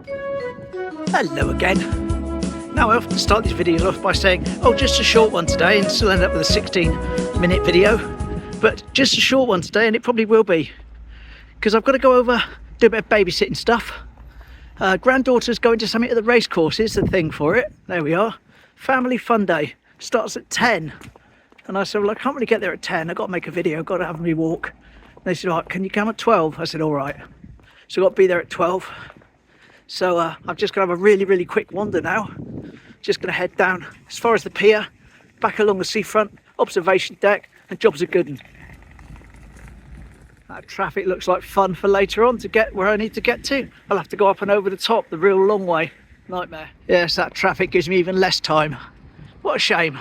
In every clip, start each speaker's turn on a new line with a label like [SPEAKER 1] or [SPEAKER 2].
[SPEAKER 1] Hello again. Now I often start these videos off by saying, oh, just a short one today, and still end up with a 16-minute video. But just a short one today, and it probably will be, because I've got to go over, do a bit of babysitting stuff. Granddaughter's going to something at the race course, is the thing for it. There we are. Family fun day. Starts at 10. And I said, well, I can't really get there at 10. I've got to make a video, got to have me walk. And they said, all right, can you come at 12? I said, all right. So I've got to be there at 12. So I'm just going to have a really quick wander now. Just going to head down as far as the pier, back along the seafront, observation deck, and jobs are good. That traffic looks like fun for later on to get where I need to get to. I'll have to go up and over the top, the real long way. Nightmare. Yes, that traffic gives me even less time. What a shame.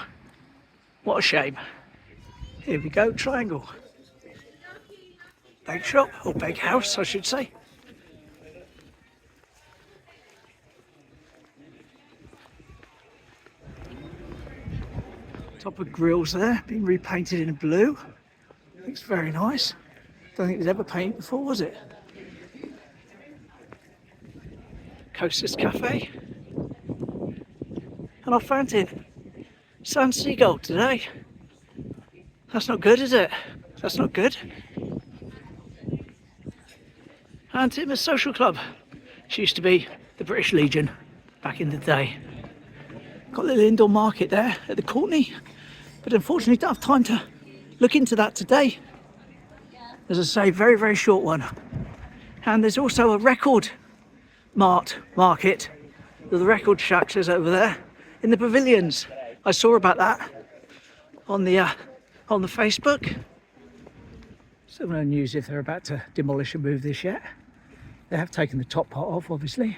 [SPEAKER 1] What a shame. Here we go, triangle. Bake shop, or bake house, I should say. Top of grills there, being repainted in blue. Looks very nice. Don't think it was ever painted before, was it? Coasters Cafe. And our fountain. Sand seagull today. That's not good, is it? That's not good. And Teignmouth Social Club. She used to be the British Legion back in the day. Got a little indoor market there at the Courtney, but unfortunately don't have time to look into that today. As I say, very short one. And there's also a record market. The record shacks is over there in the pavilions. I saw about that on the Facebook. Still no news if they're about to demolish and move this yet. They have taken the top part off, obviously,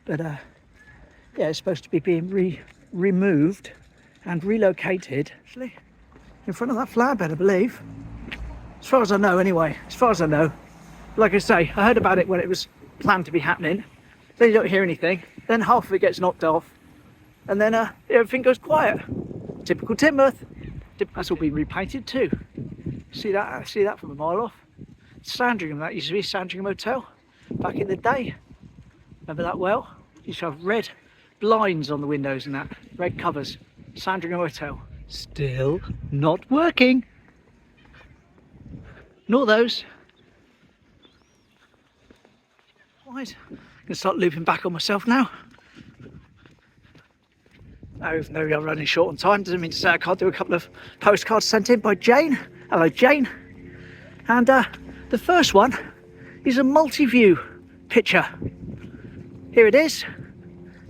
[SPEAKER 1] but yeah, it's supposed to be being removed and relocated. Actually, in front of that flower bed, I believe. As far as I know, anyway. As far as I know. Like I say, I heard about it when it was planned to be happening. Then you don't hear anything. Then half of it gets knocked off, and then everything goes quiet. Typical Teignmouth. That's all been repainted too. See that? I see that from a mile off. Sandringham. That used to be Sandringham Hotel back in the day. Remember that well? Used to have red blinds on the windows and that, red covers. Sandringham Hotel. Still not working. Nor those. Right, I'm going to start looping back on myself now. Even though I'm running short on time, doesn't mean to say I can't do a couple of postcards sent in by Jane. Hello, Jane. And the first one is a multi-view picture. Here it is.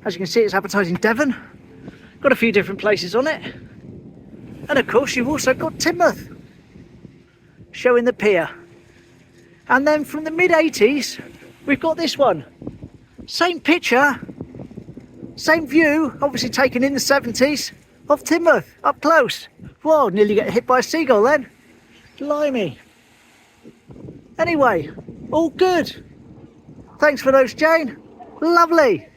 [SPEAKER 1] As you can see, it's advertising Devon. Got a few different places on it. And of course, you've also got Teignmouth showing the pier. And then from the mid-80s, we've got this one. Same picture, same view, obviously taken in the 70s, of Teignmouth, up close. Whoa, nearly get hit by a seagull then. Blimey. Anyway, all good. Thanks for those, Jane. Lovely.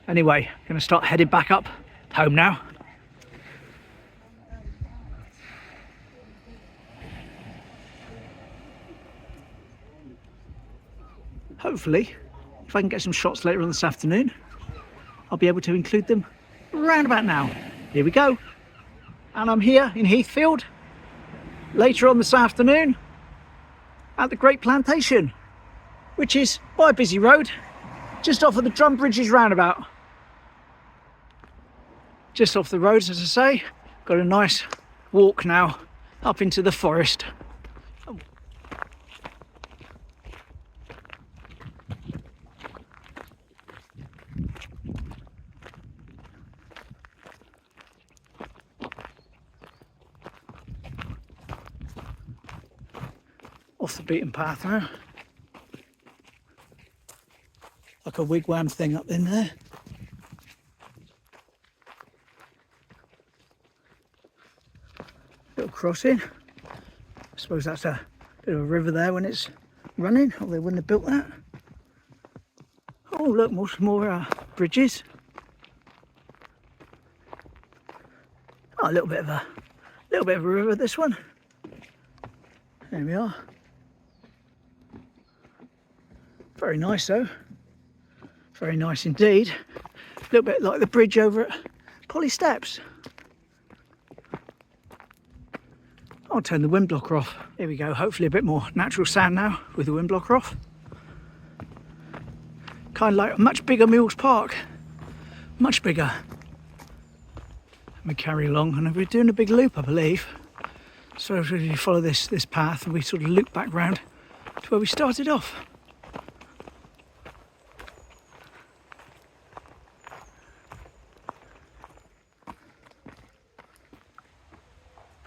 [SPEAKER 1] Anyway, going to start heading back up home now. Hopefully, if I can get some shots later on this afternoon, I'll be able to include them round about now. Here we go. And I'm here in Heathfield later on this afternoon at the Great Plantation, which is by a busy road just off of the Drum Bridges roundabout. Just off the roads, as I say. Got a nice walk now up into the forest. Off the beaten path now. Like a wigwam thing up in there. Little crossing. I suppose that's a bit of a river there when it's running, or they wouldn't have built that. Oh look, more bridges. Oh, a little bit of a river, this one. There we are. Very nice though. Very nice indeed. A little bit like the bridge over at Polly Steps. I'll turn the wind blocker off. Here we go, hopefully a bit more natural sound now with the wind blocker off. Kind of like a much bigger Mills Park. Much bigger. We carry along and we're doing a big loop, I believe. So if we follow this path and we sort of loop back round to where we started off.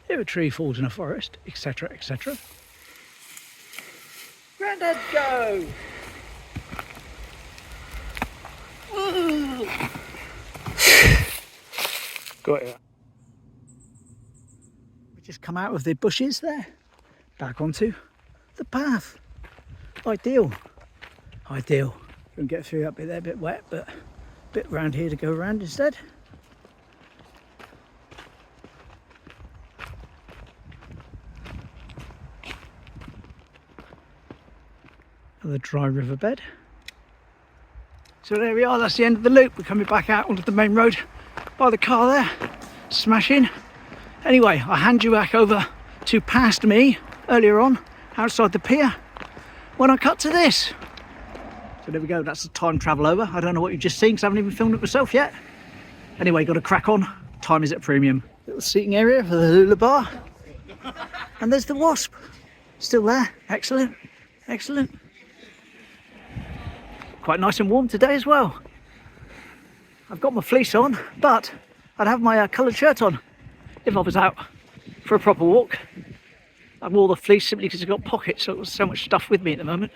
[SPEAKER 1] If a tree falls in a forest, etc, etc. Grandad, go! Woo! Got it. We just come out of the bushes there, back onto the path. Ideal. Ideal. Can get through that bit there, a bit wet, but a bit round here to go around instead. The dry riverbed. So there we are, that's the end of the loop. We're coming back out onto the main road by the car there. Smashing. Anyway, I hand you back over to past me earlier on outside the pier when I cut to this. So there we go, that's the time travel over. I don't know what you've just seen because I haven't even filmed it myself yet. Anyway, got to crack on. Time is at premium. Little seating area for the Lula bar. And there's the wasp. Still there. Excellent. Excellent. Quite nice and warm today as well. I've got my fleece on, but I'd have my coloured shirt on if I was out for a proper walk. I wore the fleece simply because it's got pockets, so it was so much stuff with me at the moment.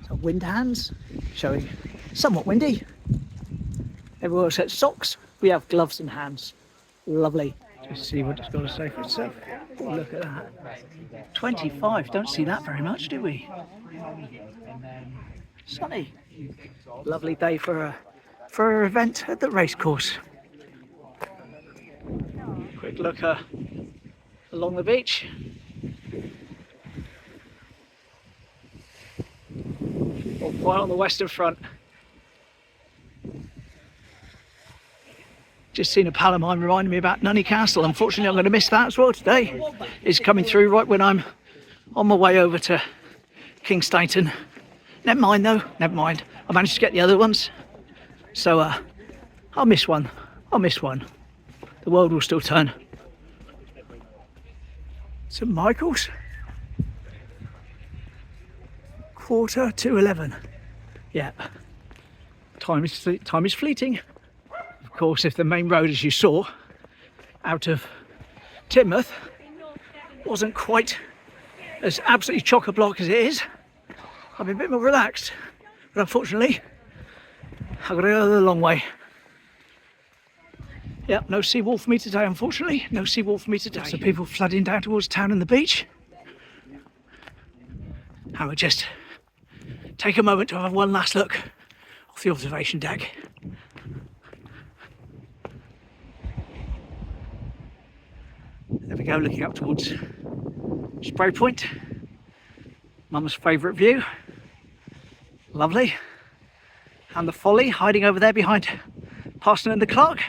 [SPEAKER 1] So wind hands, showing somewhat windy. Everyone else has socks, we have gloves and hands. Lovely. Just see what it's got to say for itself. Oh, look at that. 25, don't see that very much, do we? Sunny. Lovely day for an event at the racecourse. Quick look along the beach. All quiet on the western front. Just seen a Palomine reminding me about Nunney Castle. Unfortunately, I'm going to miss that as well today. It's coming through right when I'm on my way over to King Stainton. Never mind though, never mind. I managed to get the other ones. So I'll miss one. I'll miss one. The world will still turn. St Michael's. 11:15. Yeah. Time is fleeting. Of course, if the main road, as you saw, out of Teignmouth wasn't quite as absolutely chock-a-block as it is, I'd be a bit more relaxed. But unfortunately, I've got to go the long way. Yep, no seawall for me today, unfortunately. No seawall for me today. So people flooding down towards town and the beach. I would just take a moment to have one last look off the observation deck. There we go, looking up towards Spray Point. Mum's favourite view. Lovely. And the Folly hiding over there behind Parston and the Clark.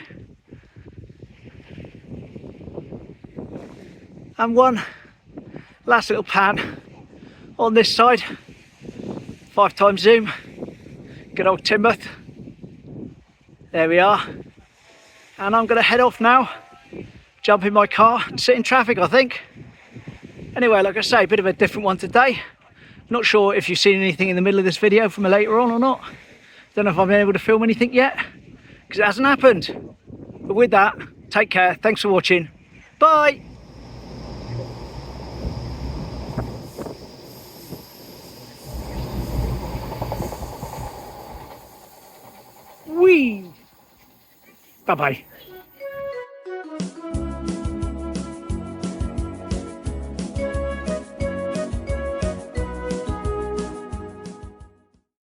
[SPEAKER 1] And one last little pan on this side. 5x zoom. Good old Teignmouth. There we are. And I'm going to head off now. Jump in my car and sit in traffic, I think. Anyway, like I say, a bit of a different one today. Not sure if you've seen anything in the middle of this video from later on or not. Don't know if I've been able to film anything yet, because it hasn't happened. But with that, take care. Thanks for watching. Bye. Whee! Bye-bye.